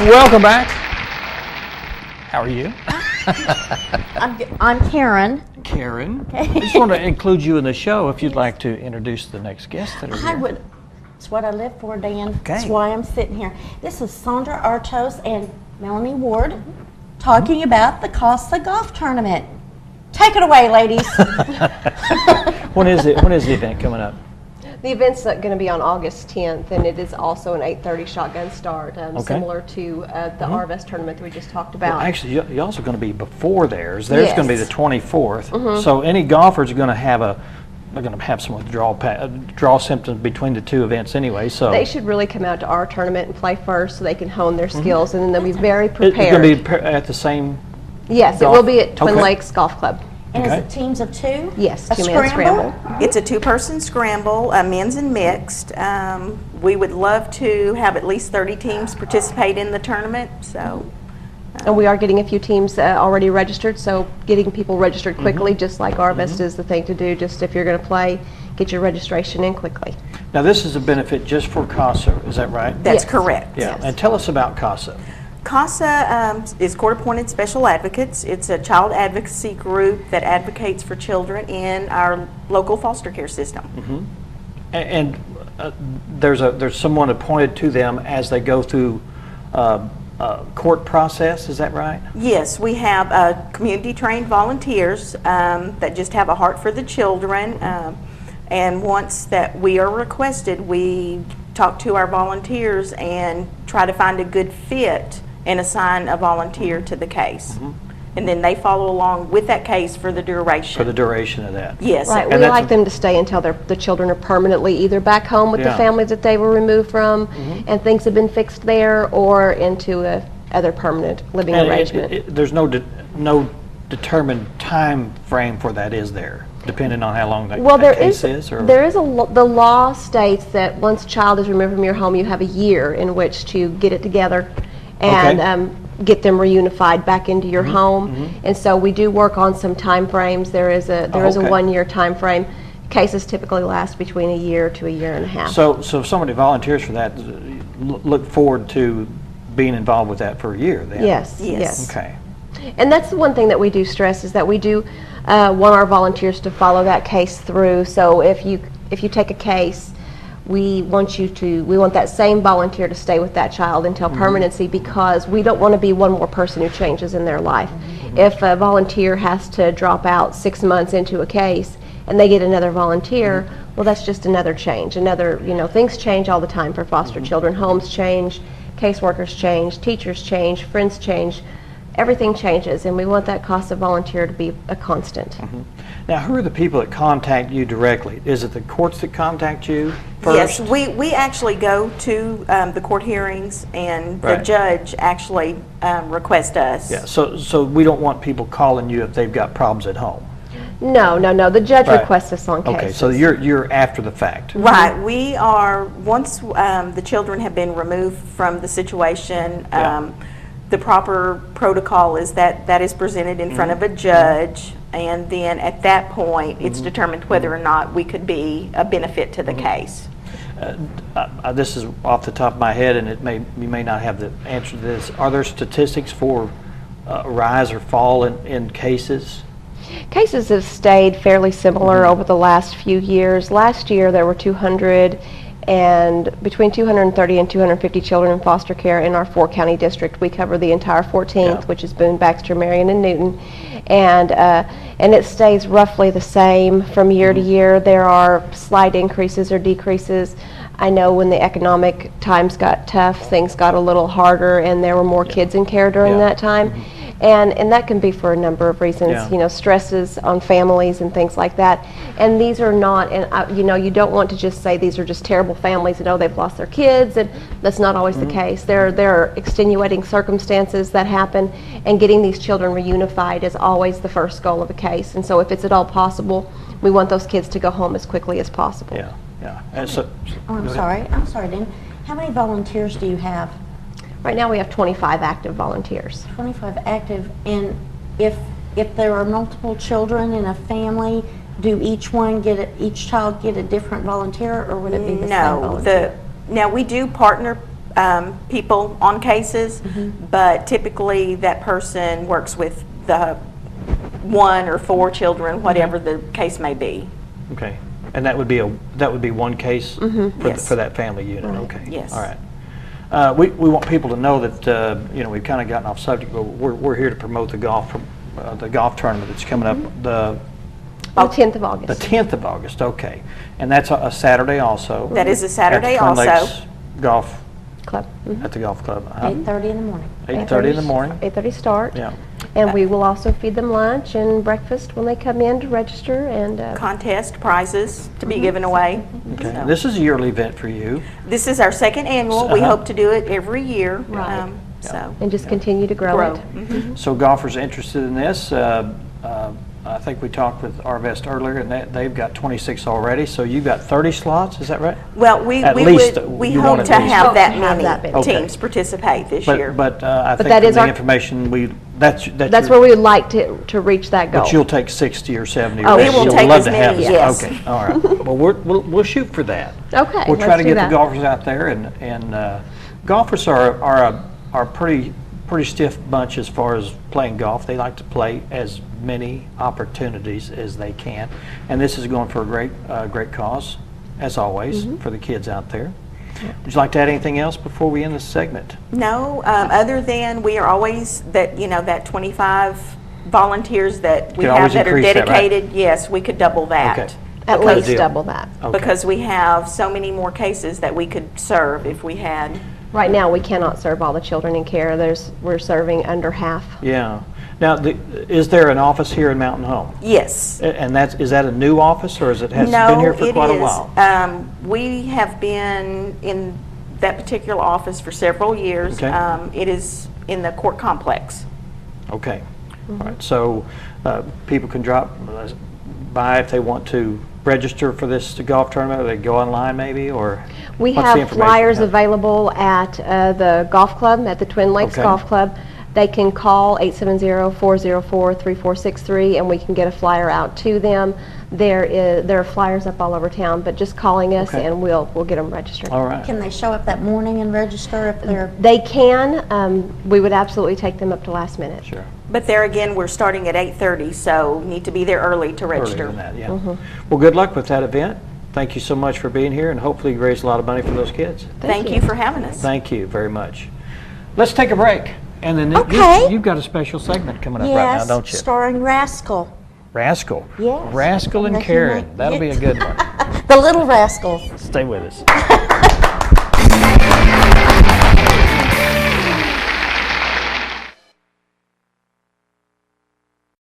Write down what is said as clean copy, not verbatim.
Welcome back. How are you? I'm Karen. Karen. Okay. I just want to include you in the show if you'd like to introduce the next guest that are here. I would. It's what I live for, Dan. Okay. That's why I'm sitting here. This is Sondra Tartos and Malanie Ward talking about the Casa Golf Tournament. Take it away, ladies. When is it? When is the event coming up? The event's going to be on August 10th, and it is also an 8:30 shotgun start, similar to the RVS tournament that we just talked about. Well, actually, you're also going to be before theirs. Theirs is going to be the 24th. So any golfers are going to have some withdrawal symptoms between the two events anyway. So they should really come out to our tournament and play first, so they can hone their skills, and then they'll be very prepared. It's going to be at the same. Yes, it will be at Twin Lakes Golf Club. And is it teams of two? Yes, a two-man scramble. It's a two-person scramble, men's and mixed. We would love to have at least 30 teams participate in the tournament. So, and we are getting a few teams already registered, so getting people registered quickly, just like RVS is the thing to do. Just if you're going to play, get your registration in quickly. Now this is a benefit just for CASA, is that right? That's correct. Yeah, and tell us about CASA. CASA is court-appointed special advocates. It's a child advocacy group that advocates for children in our local foster care system. And there's someone appointed to them as they go through court process, is that right? Yes, we have community-trained volunteers that just have a heart for the children. And once that we are requested, we talk to our volunteers and try to find a good fit and assign a volunteer to the case. And then they follow along with that case for the duration. For the duration of that. Yes. Right, we like them to stay until the children are permanently either back home with the families that they were removed from and things have been fixed there, or into a other permanent living arrangement. There's no determined time frame for that, is there? Depending on how long that case is? Or? There is the law states that once a child is removed from your home, you have a year in which to get it together and get them reunified back into your home. And so we do work on some time frames. There is a 1 year time frame. Cases typically last between a year to a year and a half. So if somebody volunteers for that, look forward to being involved with that for a year then? Yes. Okay. And that's the one thing that we do stress, is that we do want our volunteers to follow that case through. So if you take a case, we want that same volunteer to stay with that child until permanency, because we don't want to be one more person who changes in their life. If a volunteer has to drop out 6 months into a case and they get another volunteer, well, that's just another change. Things change all the time for foster children. Homes change, caseworkers change, teachers change, friends change. Everything changes, and we want that CASA volunteer to be a constant. Now, who are the people that contact you directly? Is it the courts that contact you first? Yes, we actually go to the court hearings, and the judge actually requests us. Yeah, so we don't want people calling you if they've got problems at home. No. The judge requests us on cases. Okay, so you're after the fact. Right. We are, once the children have been removed from the situation, the proper protocol is that is presented in front of a judge, and then at that point it's determined whether or not we could be a benefit to the case. This is off the top of my head, and you may not have the answer to this. Are there statistics for rise or fall in cases? Cases have stayed fairly similar over the last few years. Last year there were between 230 and 250 children in foster care in our 4-county district. We cover the entire 14th, which is Boone, Baxter, Marion, and Newton, and it stays roughly the same from year to year. There are slight increases or decreases. I know when the economic times got tough, things got a little harder, and there were more kids in care during that time. And that can be for a number of reasons, stresses on families and things like that. And these are not, you don't want to just say these are just terrible families and they've lost their kids, and that's not always the case. There are extenuating circumstances that happen, and getting these children reunified is always the first goal of a case. And so if it's at all possible, we want those kids to go home as quickly as possible. And so, I'm sorry, Dan. How many volunteers do you have? Right now we have 25 active volunteers. 25 active, and if there are multiple children in a family, do each child get a different volunteer, or would it be the same volunteer? Now we do partner people on cases, but typically that person works with the 1 or 4 children, whatever the case may be. Okay. And that would be one case Yes. for that family unit? Okay. Yes. All right. We want people to know that, we've kind of gotten off subject, but we're here to promote the golf tournament that's coming up the 10th of August. The 10th of August, okay. And that's a Saturday also? That is a Saturday at the Twin also. Lakes Golf, Club. at the golf club. 8:30 in the morning. 8:30 in the morning? 8:30 start. Yeah. And we will also feed them lunch and breakfast when they come in to register, and Contest prizes to be given away. Okay. So, This is a yearly event for you. this is our second annual. We hope to do it every year. Right. So and just continue to grow grow. it. So golfers interested in this, I think we talked with Arvest earlier, and they've got 26 already, so you've got 30 slots, is that right? Well, we At least, we you want hope at to least- have that Hope to have that many many. teams participate this year. But I think that from is the our- information, that's That's where we would like to reach that goal. But you'll take 60 or 70 or Oh, we whatever. will You'll take love as to many, have as- yes. Okay, all right. Well, we'll shoot for that. Okay, We'll try let's to do get that. the golfers out there, and golfers are a pretty stiff bunch as far as playing golf. They like to play as many opportunities as they can, and this is going for a great cause, as always, for the kids out there. Would you like to add anything else before we end this segment? No, other than we are always that 25 volunteers that we Could have always that are increase that, right? dedicated. Yes, we could double that. Okay. At Good least deal. double that. Okay. Because we have so many more cases that we could serve if we had. Right now, we cannot serve all the children in care. We're serving under half. Yeah. Now, is there an office here in Mountain Home? Yes. And is that a new office, or has it been No, here for it quite a is. while? We have been in that particular office for several years. Okay. It is in the court complex. Okay. All right. So people can drop by if they want to register for this golf tournament, or they go online maybe, or We what's the have information? flyers available at the golf club, at the Twin Lakes Okay. Golf Club. They can call 870-404-3463, and we can get a flyer out to them. There are flyers up all over town, but just calling us, Okay. and we'll get them registered. All right. Can they show up that morning and register if they're, They can. We would absolutely take them up to last minute. Sure. But there again, we're starting at 8:30, so need to be there early to register. Earlier than that, yeah. Well, good luck with that event. Thank you so much for being here, and hopefully you raise a lot of money for those kids. Thank you for having us. Thank you very much. Let's take a break. And then Okay. you've got a special segment coming up right now, yes, don't you? starring Rascal. Rascal. Yes. Rascal and Yes, you Karen. might That'll be a get- good one. The Little Rascals. Stay with us.